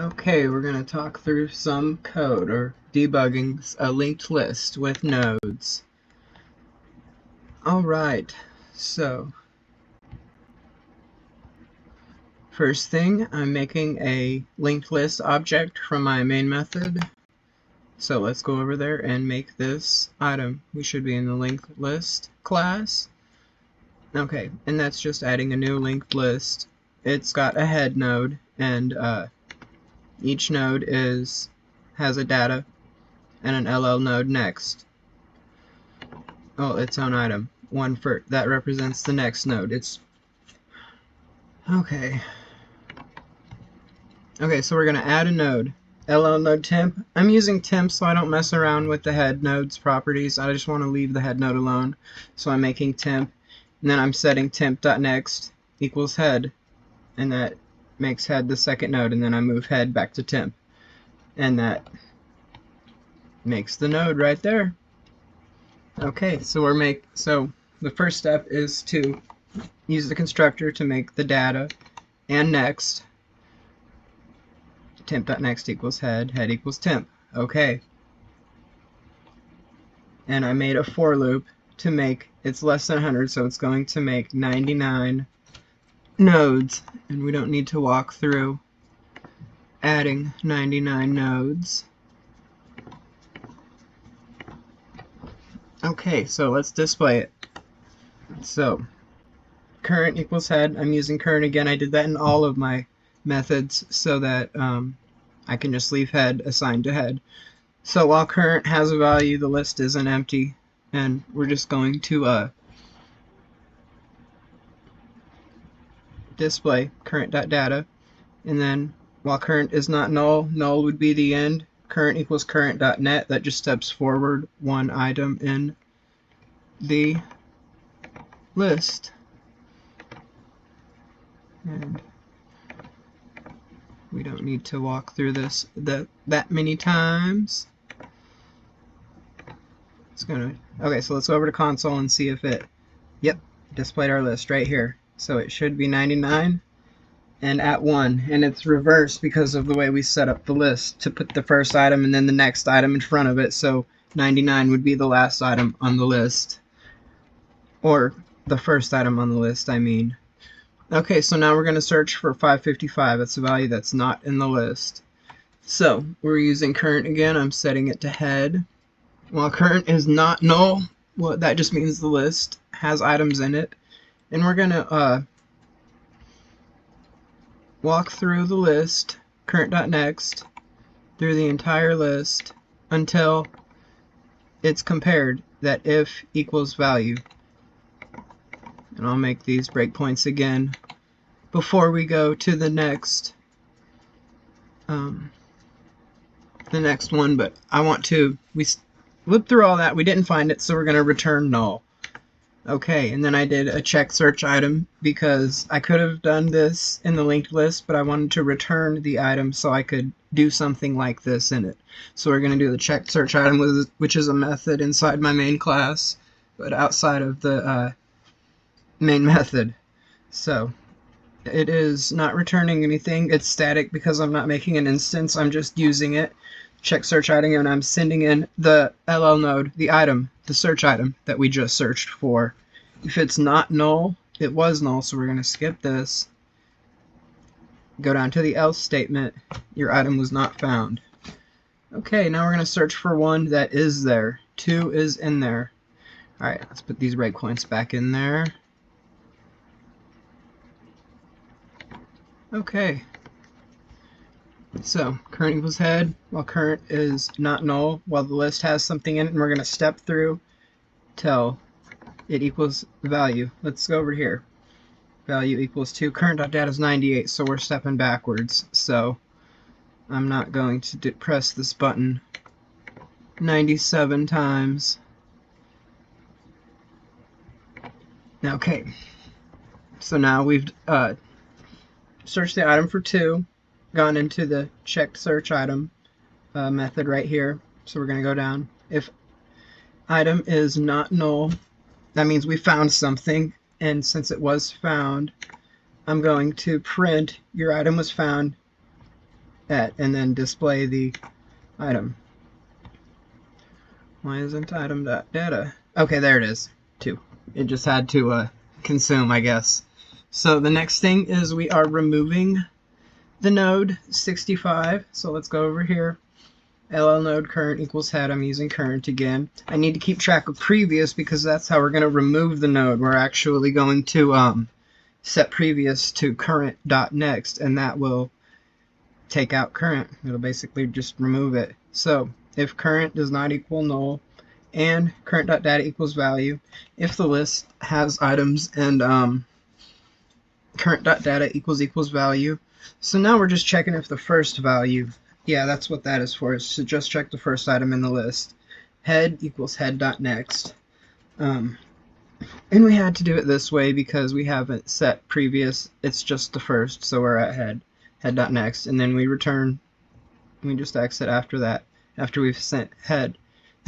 Okay, we're going to talk through some code or debugging a linked list with nodes. Alright, so first thing, I'm making a linked list object from my main method. So let's go over there and make this item. We should be in the linked list class. Okay, and that's just adding a new linked list. It's got a head node, and each node has a data and an LL node next. Oh, its own item. One for that represents the next node. Okay, so we're gonna add a node. LL node temp. I'm using temp so I don't mess around with the head node's properties. I just want to leave the head node alone. So I'm making temp, and then I'm setting temp.next equals head, and that makes head the second node, and then I move head back to temp, and that makes the node right there. Okay, so the first step is to use the constructor to make the data and next. Temp.next equals head equals temp. Okay. And I made a for loop to make it's less than 100, so it's going to make 99 nodes, and we don't need to walk through adding 99 nodes. Okay, so let's display it. So current equals head. I'm using current again. I did that in all of my methods so that I can just leave head assigned to head. So while current has a value, the list isn't empty, and we're just going to display current.data, and then while current is not null, null would be the end. Current equals current.net. That just steps forward one item in the list. And we don't need to walk through this that many times. Okay, so let's go over to console and see if it displayed our list right here. So it should be 99 and at 1, and it's reversed because of the way we set up the list to put the first item and then the next item in front of it. So 99 would be the last item on the list, or the first item on the list, I mean. Okay, so now we're going to search for 555. That's a value that's not in the list. So we're using current again. I'm setting it to head. While current is not null, well, that just means the list has items in it. And we're going to walk through the list, current.next, through the entire list until it's compared, that if equals value. And I'll make these breakpoints again before we go to the next one, but we looked through all that, we didn't find it, so we're going to return null. Okay, and then I did a check search item because I could have done this in the linked list, but I wanted to return the item so I could do something like this in it. So we're going to do the check search item, which is a method inside my main class, but outside of the main method. So it is not returning anything. It's static because I'm not making an instance. I'm just using it. Check search item, and I'm sending in the LL node, the item, the search item that we just searched for. If it's not null, it was null, so we're going to skip this. Go down to the else statement. Your item was not found. Okay, now we're going to search for one that is there. 2 is in there. Alright, let's put these breakpoints back in there. Okay. So current equals head, while current is not null, while the list has something in it, and we're going to step through till it equals value. Let's go over here. Value equals 2. Current.data is 98, so we're stepping backwards. So I'm not going to press this button 97 times. Okay. So now we've searched the item for 2. Gone into the checked search item method right here. So we're going to go down. If item is not null, that means we found something, and since it was found, I'm going to print your item was found at, and then display the item. Why isn't item.data? Okay, there it is. 2. It just had to consume, I guess. So the next thing is we are removing the node 65. So let's go over here. LL node current equals head. I'm using current again. I need to keep track of previous because that's how we're going to remove the node. We're actually going to set previous to current.next, and that will take out current. It'll basically just remove it. So if current does not equal null and current.data equals value, if the list has items and current.data equals value. So now we're just checking if the first value, yeah, that's what that is for, is to just check the first item in the list. Head equals head.next. And we had to do it this way because we haven't set previous, it's just the first, so we're at head.next, and then we return, we just exit after that, after we've sent head,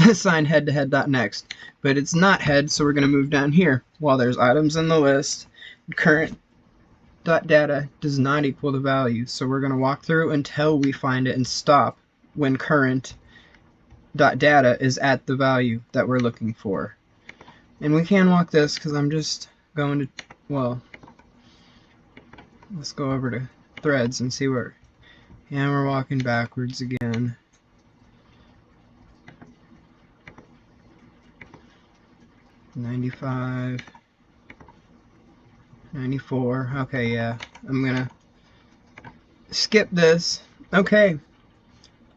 assigned head to head.next. But it's not head, so we're going to move down here. While there's items in the list, current.data does not equal the value, so we're going to walk through until we find it and stop when current.data is at the value that we're looking for. And we can walk this because I'm just going to, well, let's go over to threads and see where, and we're walking backwards again. $95, $94. Okay, yeah, I'm gonna skip this. Okay,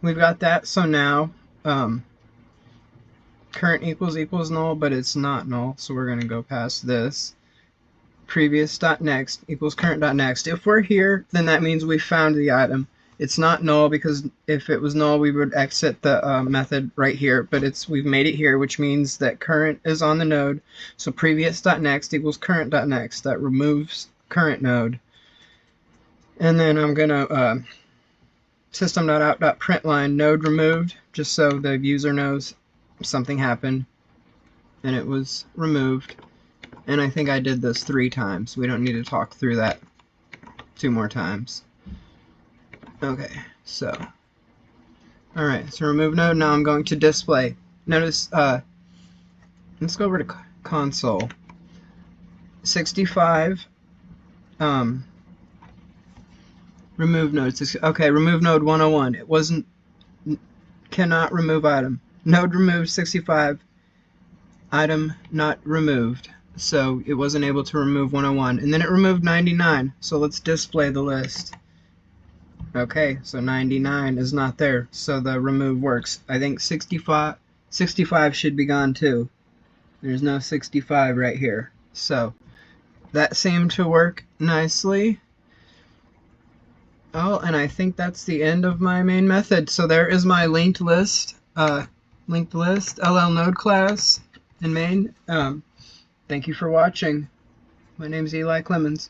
we've got that. So now current equals null, but it's not null, so we're gonna go past this. Previous.next equals current.next. If we're here, then that means we found the item. It's not null because if it was null, we would exit the method right here. But we've made it here, which means that current is on the node. So previous.next equals current.next. That removes current node. And then I'm gonna system.out.println node removed, just so the user knows something happened and it was removed. And I think I did this 3 times. We don't need to talk through that 2 more times. Okay, so alright, so remove node. Now I'm going to display. Notice, let's go over to console. 65, remove node. Okay, remove node 101. It wasn't, cannot remove item. Node removed 65, item not removed. So it wasn't able to remove 101. And then it removed 99. So let's display the list. Okay, so 99 is not there, so the remove works. I think 65 should be gone too. There's no 65 right here. So that seemed to work nicely. Oh, and I think that's the end of my main method. So there is my linked list LL node class in main. Thank you for watching. My name's Eli Clemens.